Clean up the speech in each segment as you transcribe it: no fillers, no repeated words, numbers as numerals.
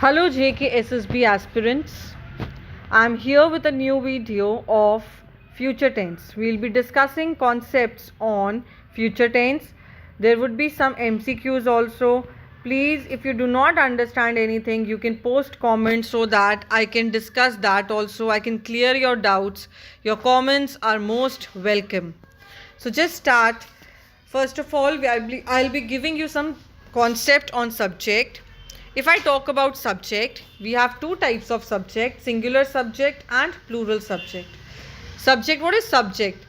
Hello JKSSB aspirants, I'm here with a new video of future tense. We'll be discussing concepts on future tense. There would be some MCQs also. Please, if you do not understand anything, you can post comments so that I can discuss that also. I can clear your doubts. Your comments are most welcome. So just start. First of all, I'll be giving you some concept on subject. If I talk about subject, we have two types of subject, singular subject and plural subject. Subject, what is subject?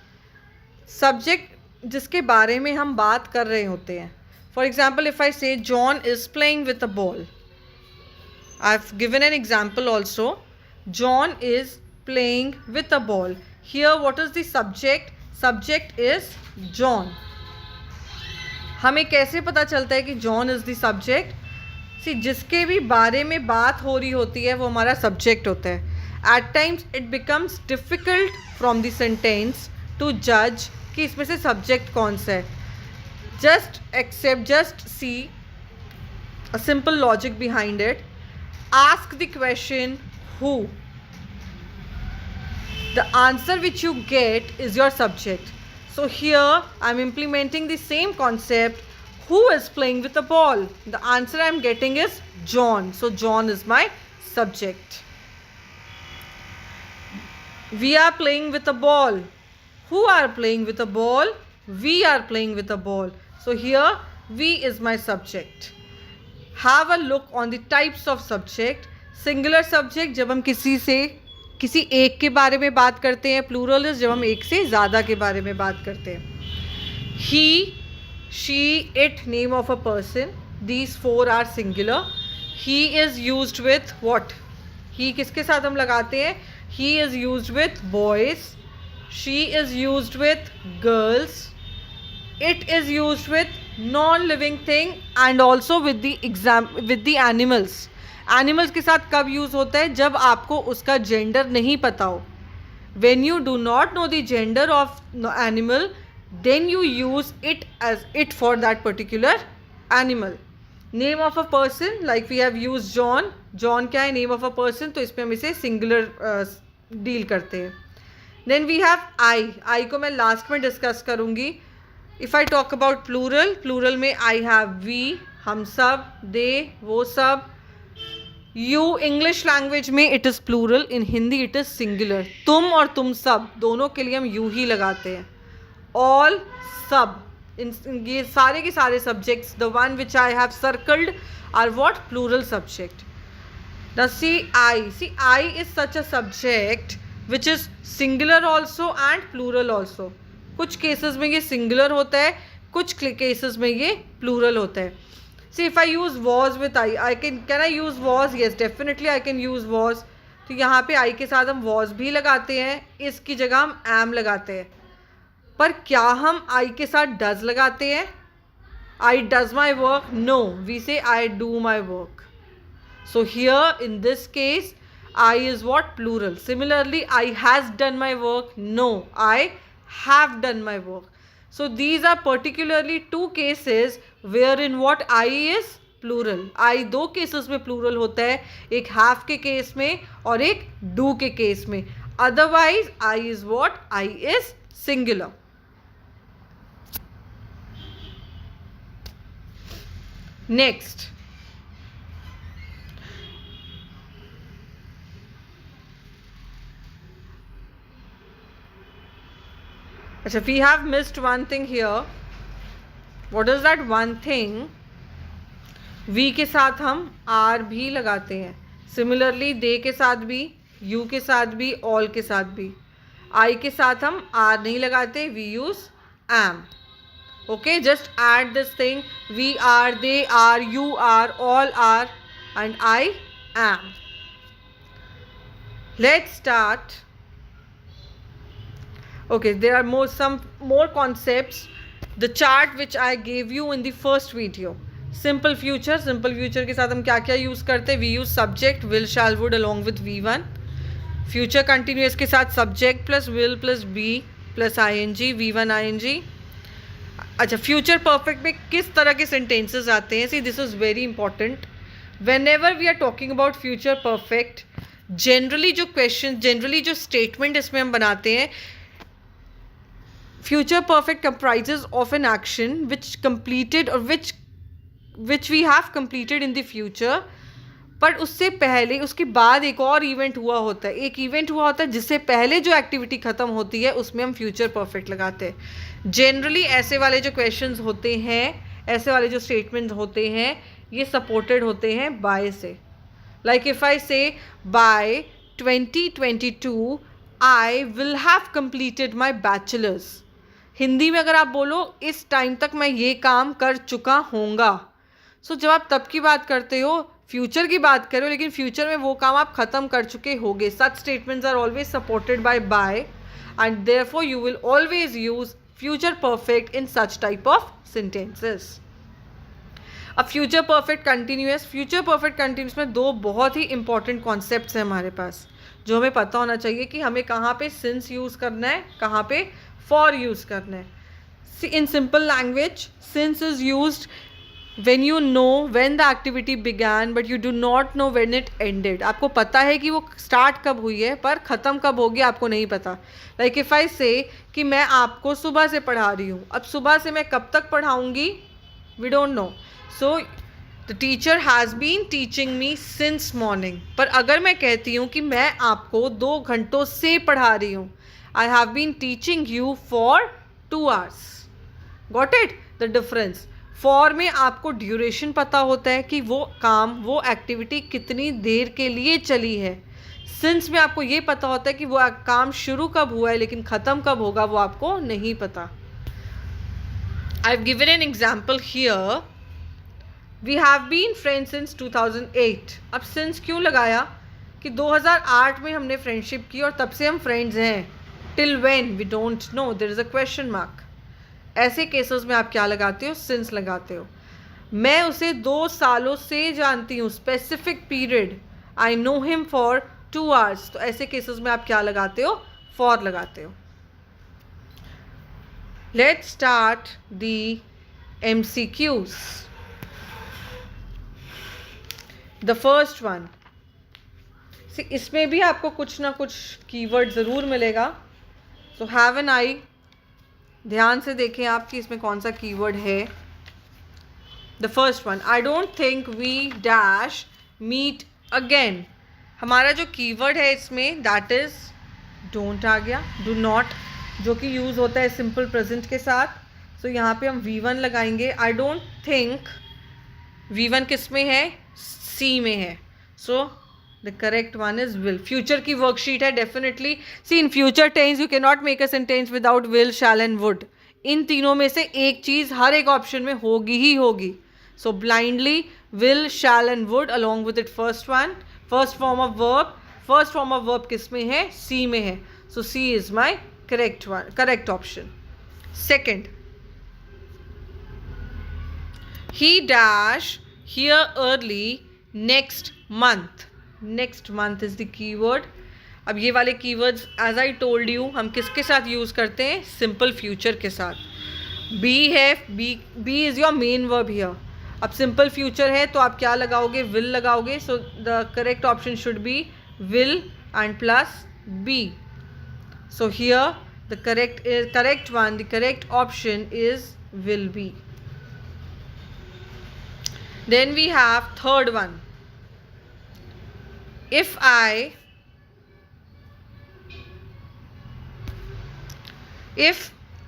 Subject जिसके बारे में हम बात कर रहे होते हैं. For example, if I say John is playing with a ball. I've given an example also. John is playing with a ball. Here what is the subject? Subject is John. हमें कैसे पता चलता है कि John is the subject? जिसके भी बारे में बात हो रही होती है वो हमारा सब्जेक्ट होता है. At times it becomes difficult from the sentence to जज कि इसमें से सब्जेक्ट कौन सा है. Just see a simple logic behind it. Ask the question who. The answer which you get is your subject. So here I am implementing the same concept. Who is playing with a ball? The answer I am getting is John. So John is my subject. We are playing with a ball. Who are playing with a ball? We are playing with a ball. So here we is my subject. Have a look on the types of subject. Singular subject जब हम किसी एक के बारे में बात करते हैं. Plural is जब हम एक से ज़्यादा के बारे में बात करते हैं. He, she, it, name of a person. These four are singular. He is used with what? He किसके साथ हम लगाते हैं? He is used with boys. She is used with girls. It is used with non-living thing and also with the animals. Animals के साथ कब use होता है? जब आपको उसका जेंडर नहीं पता हो. When you do not know the gender of animal, then you use it as it for that particular animal. Name of a person, like we have used John. John क्या है? Name of a person. तो इसमें हम इसे singular deal करते हैं. Then we have I. I को मैं last में discuss करूँगी. If I talk about plural, plural में I have we, हम सब, they, वो सब. You, English language में it is plural. In Hindi it is singular. तुम और तुम सब दोनों के लिए हम you ही लगाते हैं. All, सब, ये सारे के सारे subjects, the one which I have circled are what? Plural subject. Now see I is such a subject which is singular also and plural also. कुछ cases में ये singular होता है, कुछ cases में ये plural होता है. See, if I use was with can I use was? Yes, definitely I can use was. तो यहाँ पे I के साथ हम was भी लगाते हैं, इसकी जगह हम am लगाते हैं. पर क्या हम I के साथ does लगाते हैं? I does my work? No, we say I do my work. So here in this case I is what? Plural. Similarly, I has done my work? No, I have done my work. So these are particularly two cases wherein what I is plural. I दो cases में plural होता है, एक have के case में और एक do के case में. Otherwise I is what? I is singular. Next, we have missed one thing here. What is that one thing? We के साथ हम are भी लगाते हैं. Similarly, they के साथ भी, you के साथ भी, all के साथ भी. I के साथ हम are नहीं लगाते, we use am. Okay, just add this thing. We are, they are, you are, all are, and I am. Let's start. Okay, there are some more concepts. The chart which I gave you in the first video. Simple future के साथ हम क्या क्या use करते हैं? We use subject, will, shall, would along with V1. Future continuous के साथ subject plus will plus be plus ing, V1 ing. अच्छा, फ्यूचर परफेक्ट में किस तरह के सेंटेंसेस आते हैं? See, this is very important. whenever we are talking about future perfect, generally जो statement इसमें हम बनाते हैं, future perfect comprises of an action which completed or which we have completed in the future, पर उससे पहले उसके बाद एक और इवेंट हुआ होता है, एक इवेंट हुआ होता है जिससे पहले जो एक्टिविटी ख़त्म होती है उसमें हम फ्यूचर परफेक्ट लगाते हैं. जनरली ऐसे वाले जो क्वेश्चंस होते हैं, ऐसे वाले जो स्टेटमेंट्स होते हैं, ये सपोर्टेड होते हैं बाय से. Like if I say by 2022 I will have completed my bachelors. Hindi में अगर आप बोलो इस टाइम तक मैं ये काम कर चुका होऊंगा. सो जब आप तब की बात करते हो, फ्यूचर की बात करो, लेकिन फ्यूचर में वो काम आप ख़त्म कर चुके होगे. Such statements are always supported by and therefore you will always use future perfect in such type of sentences. अब फ्यूचर परफेक्ट कंटिन्यूस में दो बहुत ही इंपॉर्टेंट कॉन्सेप्ट्स हैं हमारे पास, जो हमें पता होना चाहिए कि हमें कहाँ पे सिंस यूज़ करना है, कहाँ पे फॉर यूज़ करना है. In simple language, since is used when you know when the activity began but you do not know when it ended. आपको पता है कि वो स्टार्ट कब हुई है पर ख़त्म कब होगी आपको नहीं पता. लाइक इफ़ आई से कि मैं आपको सुबह से पढ़ा रही हूँ, अब सुबह से मैं कब तक पढ़ाऊँगी, we don't know. So the teacher has been teaching me since morning. पर अगर मैं कहती हूँ कि मैं आपको 2 घंटों से पढ़ा रही हूँ, I have been teaching you for 2 hours. Got it the difference. For में आपको ड्यूरेशन पता होता है कि वो काम, वो एक्टिविटी कितनी देर के लिए चली है. सिंस में आपको ये पता होता है कि वो काम शुरू कब हुआ है लेकिन ख़त्म कब होगा वो आपको नहीं पता. I have given an example here. We have been friends since 2008. अब सिंस क्यों लगाया कि 2008 में हमने फ्रेंडशिप की और तब से हम फ्रेंड्स हैं. Till when we don't know, there is a question mark. ऐसे केसेस में आप क्या लगाते हो, सिंस लगाते हो. मैं उसे 2 सालों से जानती हूँ, specific period, I know him for 2 hours. तो ऐसे केसेस में आप क्या लगाते हो, फॉर लगाते हो. Let's start the MCQs. The first one, इसमें भी आपको कुछ ना कुछ कीवर्ड ज़रूर मिलेगा. सो हैव एन आई, ध्यान से देखें आप कि इसमें कौन सा कीवर्ड है. The first one, I don't think we dash meet again. हमारा जो कीवर्ड है इसमें दैट इज़ डोंट आ गया. डू नॉट जो कि यूज़ होता है सिंपल प्रेजेंट के साथ. सो यहाँ पे हम V1 लगाएंगे. आई डोंट थिंक, V1 किस में है, C में है. सो the correct one is will. Future की worksheet है definitely. See in future tense you cannot make a sentence without will, shall and would. इन तीनों में से एक चीज़ हर एक ऑप्शन में होगी ही होगी. So blindly will, shall and would along with it first one. First form of verb किस में है, C में है. So C is my correct option. Second, he dash here early next month. Next month is the keyword. अब ये वाले keywords as I told you हम किसके साथ यूज़ करते हैं, सिंपल फ्यूचर के साथ. बी है, be is your main verb here. अब सिंपल फ्यूचर है तो आप क्या लगाओगे, विल लगाओगे. So the correct option should be will and plus be. So here the correct option is will be. Then we have third one. If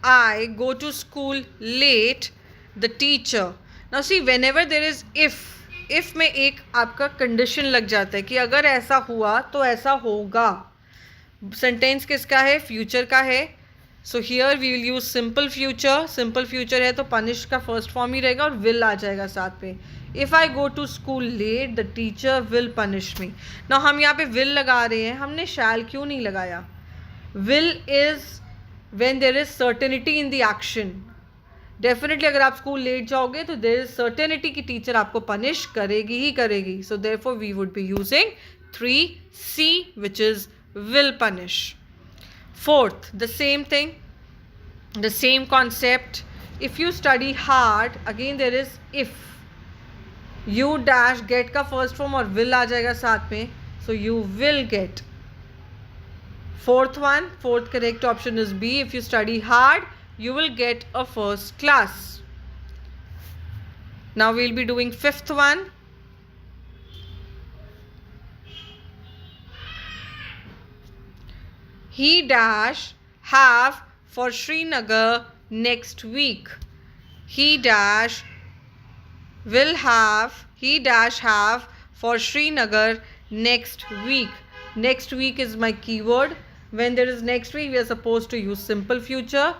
I go to school late, the teacher. Now see, whenever there is if में एक आपका condition लग जाता है कि अगर ऐसा हुआ तो ऐसा होगा. सेंटेंस किसका है, फ्यूचर का है. So here we will use simple future है तो पनिश का फर्स्ट फॉर्म ही रहेगा और विल आ जाएगा साथ में. If I go to school late the teacher will punish me. ना हम यहाँ पे विल लगा रहे हैं, हमने शैल क्यों नहीं लगाया. Will is when there is certainty in the action. Definitely अगर आप स्कूल लेट जाओगे तो देयर इज सर्टेनिटी कि टीचर आपको पनिश करेगी ही करेगी. So therefore we would be using 3C which is will punish. Fourth, the same thing, the same concept. If you study hard, again there is if. You dash get का first form और will आ जाएगा साथ में, so you will get. Fourth correct option is B. If you study hard, you will get a first class. Now we'll be doing fifth one. He dash have for Srinagar next week. He dash have for Srinagar next week. Next week is my keyword. When there is next week, we are supposed to use simple future.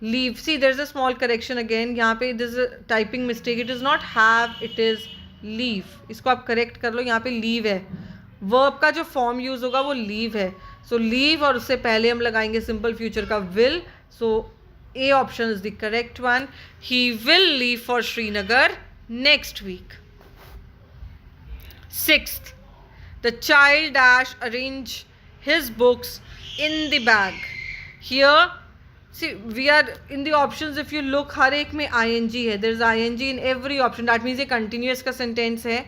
Leave. See, there is a small correction again. यहाँ पे this is a typing mistake. It is not have, it is leave. इसको आप correct कर लो. यहाँ पे leave है. Verb का जो form use होगा वो leave है. So leave और उससे पहले हम लगाएंगे simple future का will. So A option is the correct one. He will leave for Srinagar next week. Sixth, the child dash arrange his books in the bag. Here, see, we are in the options. If you look, हर एक में ing है. There is ing in every option. That means ये continuous का sentence है.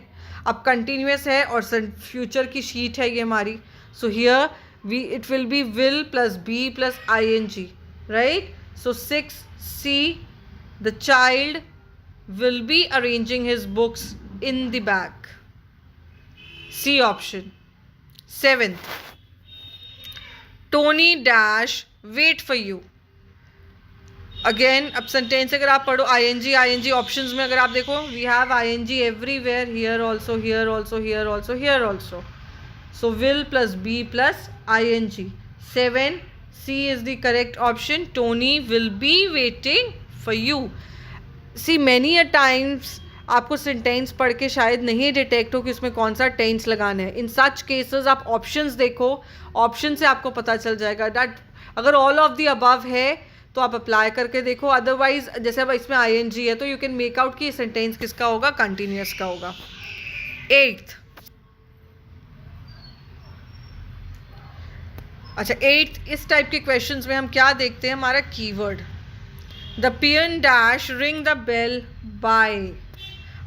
अब continuous है और future की sheet है ये हमारी. So here it will be will plus be plus ing, right? So 6C, the child will be arranging his books in the bag. C option. 7th, Tony dash wait for you. Again अब sentence अगर आप पढ़ो ing options में अगर आप देखो we have ing everywhere, here also, here also, here also, here also. So will plus be plus ing. 7C is the correct option. Tony will be waiting for you. See, many a times आपको sentence पढ़ के शायद नहीं detect हो कि उसमें कौन सा टेंस लगाना है. इन सच केसेस आप ऑप्शंस देखो, ऑप्शन से आपको पता चल जाएगा दैट अगर ऑल ऑफ द अबव है तो आप अप्लाई करके देखो. अदरवाइज जैसे अब इसमें ing है तो यू कैन मेक आउट कि सेंटेंस किसका होगा, कंटिन्यूअस का होगा. 8th, अच्छा 8th इस टाइप के क्वेश्चंस में हम क्या देखते हैं, हमारा keyword the peon dash ring the bell by.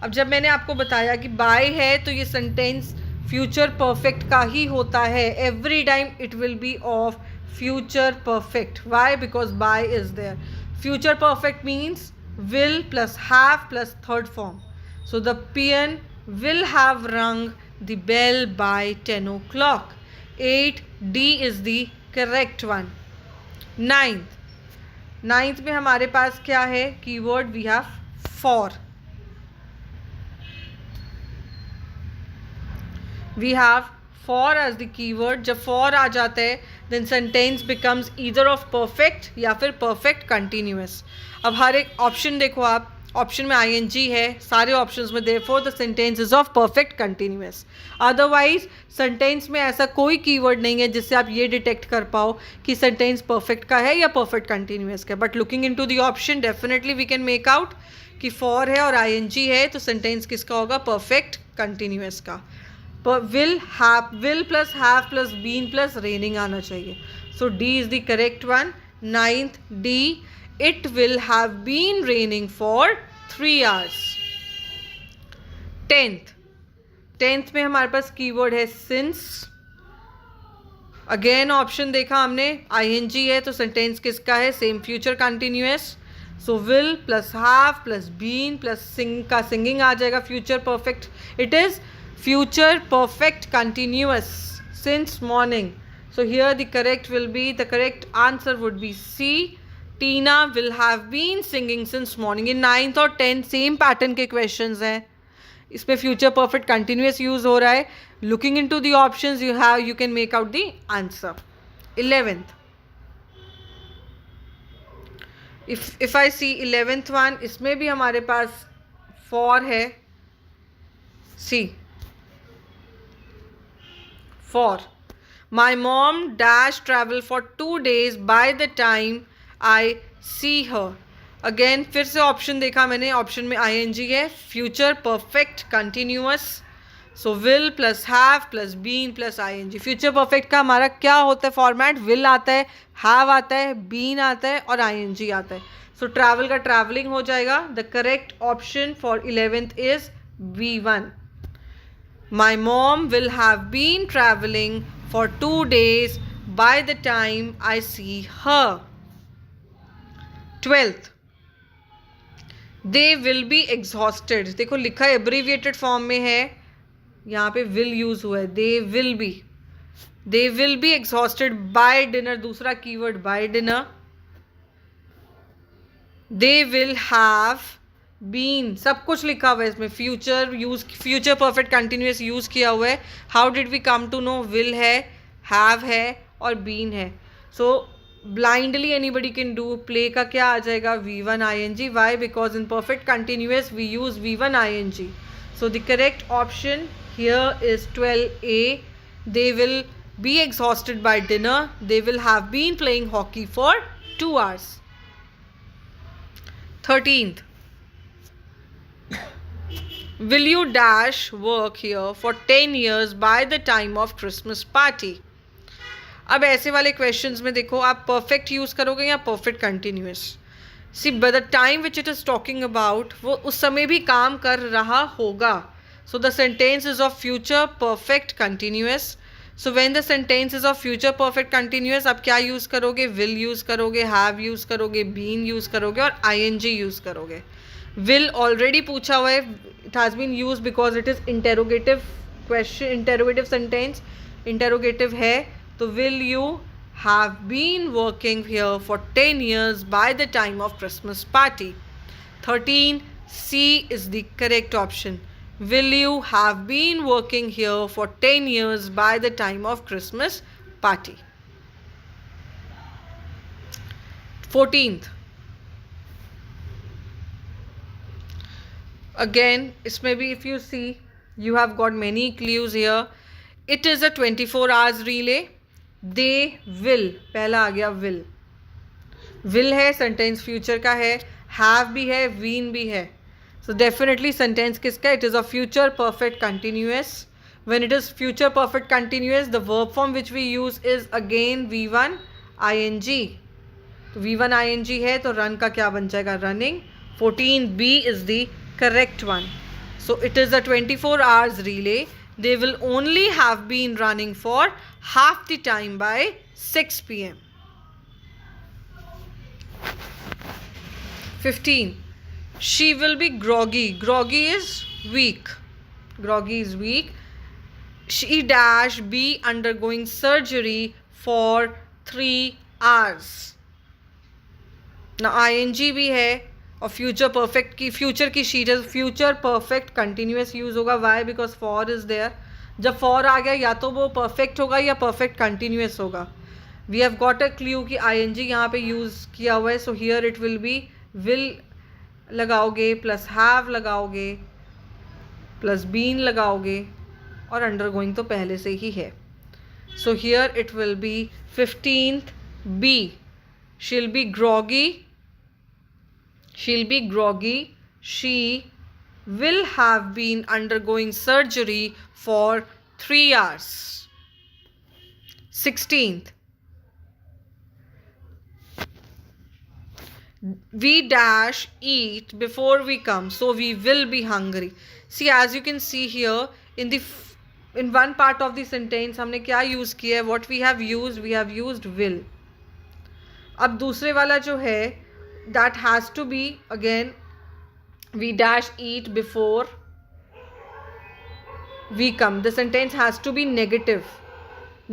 अब जब मैंने आपको बताया कि बाय है तो ये सेंटेंस फ्यूचर परफेक्ट का ही होता है. Every time it will be of future perfect. Why? Because by is there. Future perfect means will plus have plus third form. So the peon will have rung the bell by 10 o'clock. 8D is the correct one. 9th में हमारे पास क्या है keyword, we have for. We have for as the keyword. जब for आ जाता है then sentence becomes either of perfect या फिर perfect continuous. अब हर एक ऑप्शन देखो आप, ऑप्शन में ing है सारे ऑप्शंस में, therefore the sentence is of perfect continuous. Otherwise sentence में ऐसा कोई कीवर्ड नहीं है जिससे आप ये डिटेक्ट कर पाओ कि सेंटेंस परफेक्ट का है या परफेक्ट कंटिन्यूस का. But looking into the option definitely we can make out कि for है और ing है तो सेंटेंस किसका होगा, परफेक्ट कंटिन्यूस का. Will plus have plus been plus raining आना चाहिए. So D is the correct one. 9th D, it will have been raining for 3 hours. 10th में हमारे पास कीवर्ड है सिंस. अगेन ऑप्शन देखा हमने ing है तो सेंटेंस किसका है, same future continuous. So will plus have plus been plus sing का सिंगिंग आ जाएगा future perfect. It is future perfect continuous since morning. So here the correct answer would be C. Tina will have been singing since morning. In 9th और 10th same pattern के questions हैं, इसमें future perfect continuous use हो रहा है. Looking into the options you can make out the answer. 11th, if I see 11th one, इसमें भी हमारे पास for है. See, for my mom dash travel for 2 days by the time I see her. Again फिर से option देखा मैंने, option में ing है future perfect continuous. So will plus have plus been plus ing. Future perfect का हमारा क्या होता है फॉर्मेट, विल आता है, हैव आता है, बीन आता है और ing आता है. सो ट्रैवल का ट्रैवलिंग हो जाएगा. The correct option for 11th is V1. My mom will have been traveling for 2 days by the time I see her. 12th. They will be exhausted. देखो लिखा है abbreviated form में है, यहाँ पे will use हुआ है. They will be exhausted by dinner. दूसरा keyword by dinner. They will have been. सब कुछ लिखा हुआ है इसमें. फ्यूचर परफेक्ट कंटिन्यूस यूज किया हुआ है. How did we come to know? Will है, हैव है और बीन है. So blindly anybody can do. Play का क्या आ जाएगा? V1 ing. वाई? Because in perfect continuous we use V1 ing. So the correct option here is 12A. They will be exhausted by dinner. They will have been playing hockey for 2 hours. 13th. Will you dash work here for 10 years by the time of Christmas party? अब ऐसे वाले questions में देखो आप perfect use करोगे या perfect continuous. See by the time which it is talking about, वो उस समय भी काम कर रहा होगा. So the sentence is of future perfect continuous. So when the sentence is of future perfect continuous, आप क्या यूज करोगे? विल यूज करोगे, हैव यूज करोगे, बीन यूज करोगे और ing यूज करोगे. विल ऑलरेडी पूछा हुआ है. It has been use because it is interrogative question, interrogative sentence. Interrogative है तो will you have been working here for 10 years by the time of Christmas party. 13C is the correct option. Will you have been working here for 10 years by the time of Christmas party? 14th. Again, इसमें भी if you see, you have got many clues here. It is a 24 hours relay. They will, पहला आ गया will. Will है, sentence future का है, have भी है, been भी है. So definitely sentence किसका? It is a future perfect continuous. When it is future perfect continuous, the verb form which we use is again V1 ing. तो V1 ing है तो run का क्या बन जाएगा? Running. 14B is the correct one. So it is a 24 hours relay. They will only have been running for half the time by 6 PM. 15. She will be groggy. Groggy is weak. Groggy is weak. She dash be undergoing surgery for 3 hours. Now ing भी है और future perfect की, future की sheet है, future perfect continuous use होगा. Why? Because for is there. जब for आ गया या तो वो परफेक्ट होगा या परफेक्ट कंटिन्यूस होगा. We have got a clue कि ing यहाँ पे यूज किया हुआ है. So here it will be will लगाओगे प्लस हैव लगाओगे प्लस बीन लगाओगे और अंडरगोइंग तो पहले से ही है. So here it will B 15th B. She'll be groggy. She'll be groggy. She will have been undergoing surgery for 3 hours. 16th. We dash eat before we come, so we will be hungry. See, as you can see here, in one part of the sentence हमने क्या use किया है? What we have used will. अब दूसरे वाला जो है, that has to be again we dash eat before we come. The sentence has to be negative.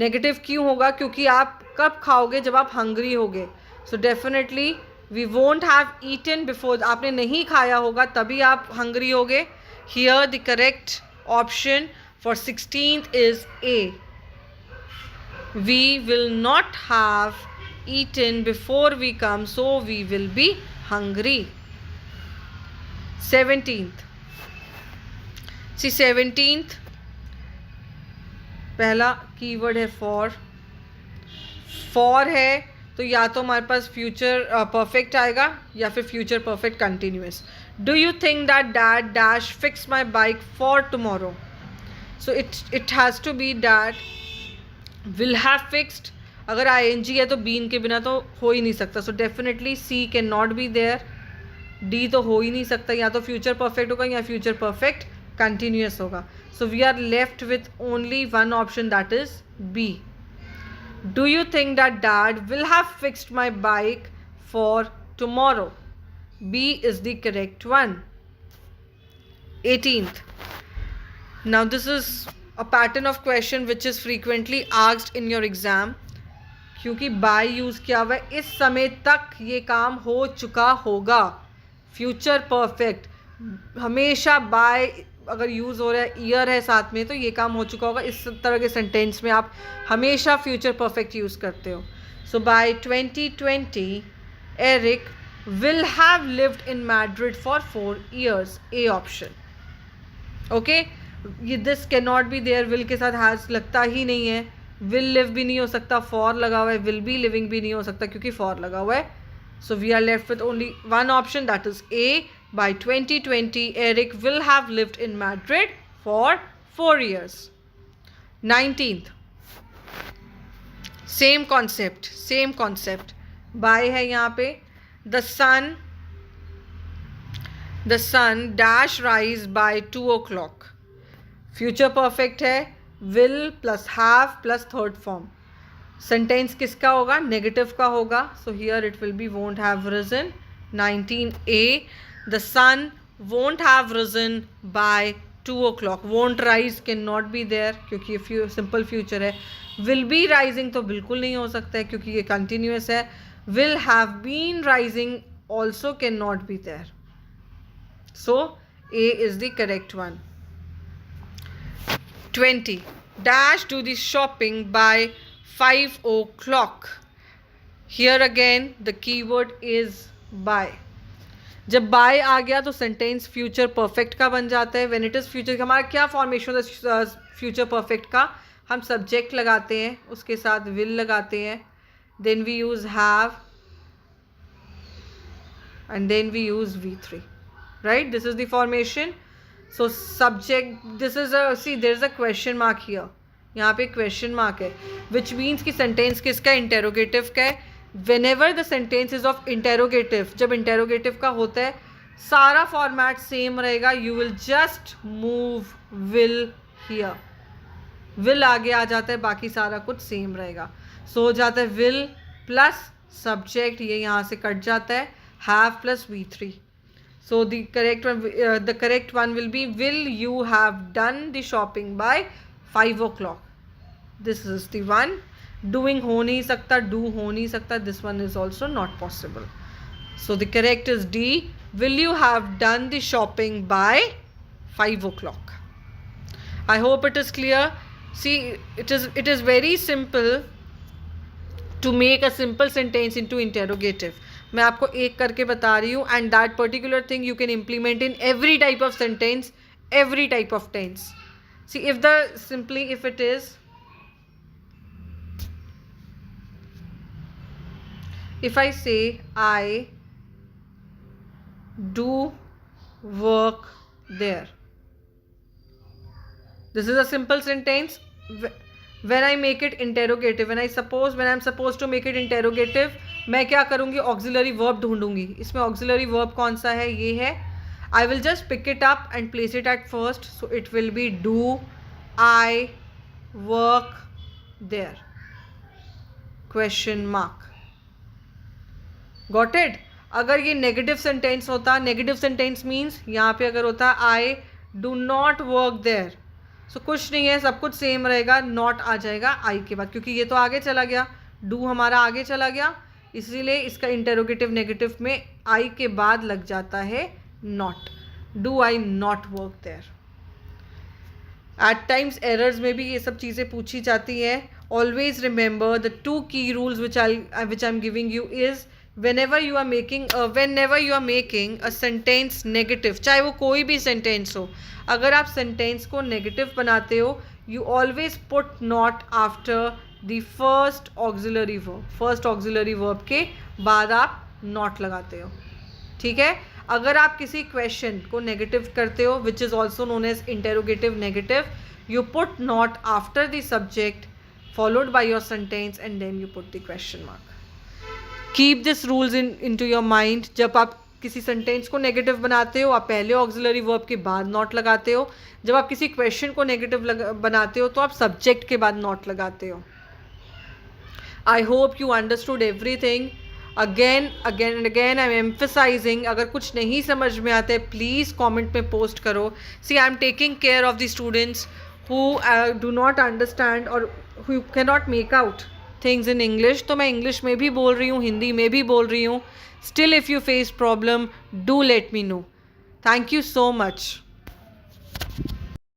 Negative क्यों होगा? क्योंकि आप कब खाओगे? जब आप hungry होगे. So definitely we won't have eaten before. आपने नहीं खाया होगा तभी आप hungry होगे. Here the correct option for 16th is A. We will not have eaten before we come, so we will be hungry. 17th. See 17th पहला keyword है for. For है तो या तो हमारे पास फ्यूचर परफेक्ट आएगा या फिर future perfect continuous. Do you think that dad dash fix my bike for tomorrow. So it has to be that will have fixed. अगर ing है तो बीन के बिना तो हो ही नहीं सकता. So definitely C can not be there. D तो हो ही नहीं सकता. या तो फ्यूचर परफेक्ट होगा या फ्यूचर परफेक्ट कंटिन्यूस होगा. So we are left with only one option, that is B. Do you think that dad will have fixed my bike for tomorrow? B is the correct one. 18th. Now this is a pattern of question which is frequently asked in your exam. क्योंकि by use किया हुआ है, इस समय तक ये काम हो चुका होगा. फ्यूचर परफेक्ट हमेशा by अगर यूज़ हो रहा है, ईयर है साथ में, तो ये काम हो चुका होगा. इस तरह के सेंटेंस में आप हमेशा फ्यूचर परफेक्ट यूज़ करते हो. So by 2020 Eric will have lived in Madrid for 4 years. A option. Okay, ये this can not be there. Will के साथ हैज़ लगता ही नहीं है. विल लिव भी नहीं हो सकता, फॉर लगा हुआ है. विल बी लिविंग भी नहीं हो सकता क्योंकि फॉर लगा हुआ है. So we are left with only one option, that is A. By 2020, Eric will have lived in Madrid for 4 years. 19th. Same concept. By है यहाँ पे. The sun dash rise by 2 o'clock. Future perfect है. Will plus have plus third form. Sentence किसका होगा? Negative का होगा. So here it will be won't have risen. 19A. The sun won't have risen by 2 o'clock. Won't rise cannot be there क्योंकि ये simple future है. Will be rising तो बिल्कुल नहीं हो सकता है क्योंकि ये continuous है. Will have been rising also cannot be there. So A is the correct one. 20. Dash do the shopping by 5 o'clock. Here again the keyword is by. जब बाय आ गया तो सेंटेंस फ्यूचर परफेक्ट का बन जाता है. When it is future, हमारा क्या formation होता है फ्यूचर परफेक्ट का? हम सब्जेक्ट लगाते हैं, उसके साथ विल लगाते हैं, then we use have and then we use V3. Right, this is the formation. So subject, this is C there is a question mark here. यहाँ पे क्वेश्चन मार्क है, विच मीन्स कि सेंटेंस किसका? Interrogative का है. Whenever the sentence is of interrogative, जब interrogative का होता है सारा फॉर्मेट सेम रहेगा. You will just move will here. will आगे आ जाता है, बाकी सारा कुछ सेम रहेगा. सो हो जाता है will प्लस सब्जेक्ट, ये यहाँ से कट जाता है, have plus V3. So the correct one will be, will you have done the shopping by 5 o'clock? This is the one. Doing हो नहीं सकता, do हो नहीं सकता. This one is also not possible. So the correct is D. Will you have done the shopping by 5 o'clock? I hope it is clear. See, it is very simple to make a simple sentence into interrogative. मैं आपको एक करके बता रही हूँ, and that particular thing you can implement in every type of sentence, every type of tense. See, if it is, if I say I do work there, this is a simple sentence. When I make it interrogative, when I'm supposed to make it interrogative, मैं क्या करूँगी? auxiliary verb ढूंढूंगी. इसमें auxiliary verb कौन सा है? ये है. I will just pick it up and place it at first. So it will be do I work there? Question mark. Got it? अगर ये नेगेटिव सेंटेंस होता, नेगेटिव सेंटेंस मीन्स यहाँ पे अगर होता I do not work there, so कुछ नहीं है, सब कुछ सेम रहेगा, नॉट आ जाएगा आई के बाद, क्योंकि ये तो आगे चला गया, डू हमारा आगे चला गया, इसीलिए इसका इंटेरोगेटिव नेगेटिव में आई के बाद लग जाता है not. Do I not work there. At times errors में भी ये सब चीज़ें पूछी जाती हैं. Always remember the 2 key rules which I'm giving you is whenever you are making a sentence negative, चाहे वो कोई भी sentence हो, अगर आप sentence को negative बनाते हो, you always put not after the first auxiliary verb के बाद आप not लगाते हो. ठीक है? अगर आप किसी question को negative करते हो, which is also known as interrogative negative, you put not after the subject followed by your sentence and then you put the question mark. Keep this rules into your mind. जब आप किसी sentence को negative बनाते हो, आप पहले auxiliary verb के बाद नॉट लगाते हो. जब आप किसी क्वेश्चन को नेगेटिव बनाते हो तो आप सब्जेक्ट के बाद नॉट लगाते हो. I hope you understood everything. Again and again I am emphasising, अगर कुछ नहीं समझ में आता है प्लीज़ कमेंट में पोस्ट करो. See I am taking care of the students who do not understand or who cannot make out things in English. तो मैं इंग्लिश में भी बोल रही हूँ, हिंदी में भी बोल रही हूँ. Still if you face problem, do let me know. Thank you so much.